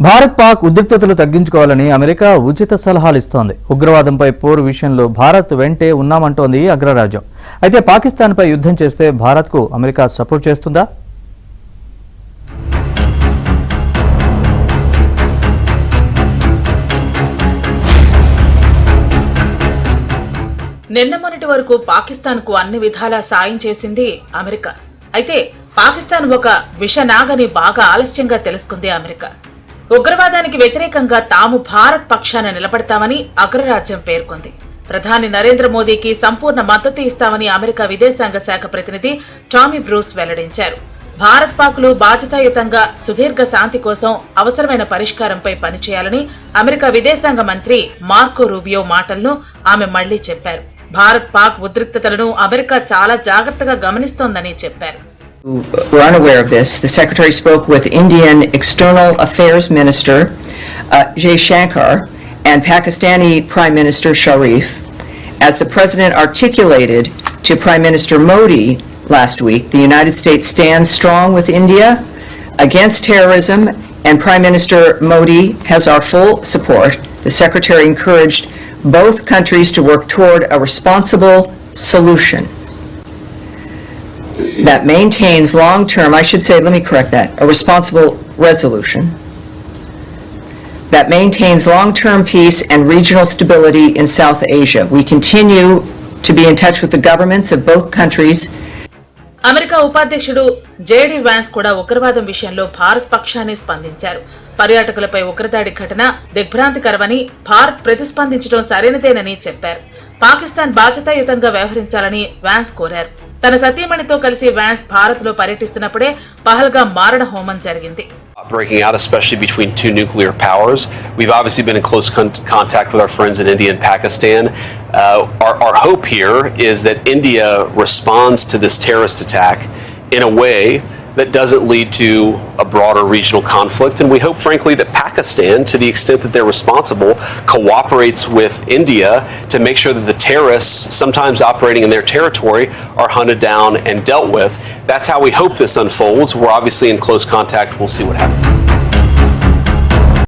భారత్ పాక్ ఉద్రిక్తతలు తగ్గించుకోవాలని అమెరికా ఉచిత సలహాలు ఇస్తోంది. ఉగ్రవాదంపై పోరు విషయంలో భారత్ వెంటే ఉన్నామంటోంది అగ్రరాజ్యం. అయితే పాకిస్తాన్పై యుద్ధం చేస్తే భారత్కు అమెరికా సపోర్ట్ చేస్తుందా? నిన్న మొన్నటి వరకు పాకిస్తాన్కు అన్ని విధాలా సాయం చేసింది అమెరికా. అయితే పాకిస్తాన్ ఒక విషనాగని బాగా ఆలస్యంగా తెలుసుకుంది అమెరికా. ఉగ్రవాదానికి వ్యతిరేకంగా తాము భారత్ పక్షాన నిలబడతామని అగ్రరాజ్యం పేర్కొంది. ప్రధాని నరేంద్ర మోదీకి సంపూర్ణ మద్దతు ఇస్తామని అమెరికా విదేశాంగ శాఖ ప్రతినిధి టామీ బ్రూస్ వెల్లడించారు. భారత్ పాక్లు బాధ్యతాయుతంగా సుదీర్ఘ శాంతి కోసం అవసరమైన పరిష్కారంపై పనిచేయాలని అమెరికా విదేశాంగ మంత్రి మార్కో రూబియో మాటలను ఆమె మళ్లీ చెప్పారు. భారత్ పాక్ ఉద్రిక్తతలను అమెరికా చాలా జాగ్రత్తగా గమనిస్తోందని చెప్పారు. We're unaware of this. The Secretary spoke with Indian External Affairs Minister Jay Shankar and Pakistani Prime Minister Sharif. As the President articulated to Prime Minister Modi last week, the United States stands strong with India against terrorism, and Prime Minister Modi has our full support. The Secretary encouraged both countries to work toward a responsible solution that maintains long-term, I should say, let me correct that, a responsible resolution that maintains long-term peace and regional stability in South Asia. We continue to be in touch with the governments of both countries. America ఉపాధ్యక్షుడు JD Vance కూడా ఉగ్రవాదం విషయంలో భారత్ పక్షాన్ని స్పందించారు. పర్యాటకులపై ఉగ్రదాడి ఘటన దిగ్భ్రాంతికరమని, భారత్ ప్రతిస్పందించడం సరైనదేనని చెప్పారు. పాకిస్తాన్ బాధ్యతాయుతంగా వ్యవహరించాలని వ్యాన్స్ కోరారు. తన సతీమణితో కలిసి వ్యాన్స్ భారత్ లో పర్యటిస్తున్నప్పుడే పహల్గాం మారణ హోమం జరిగింది. Breaking out, especially between two nuclear powers. We've obviously been in close contact with our friends in India and Pakistan. Our hope here is that India responds to this terrorist attack in a way that doesn't lead to a broader regional conflict. And we hope, frankly, that Pakistan, to the extent that they're responsible, cooperates with India to make sure that the terrorists, sometimes operating in their territory, are hunted down and dealt with. That's how we hope this unfolds. We're obviously in close contact. We'll see what happens.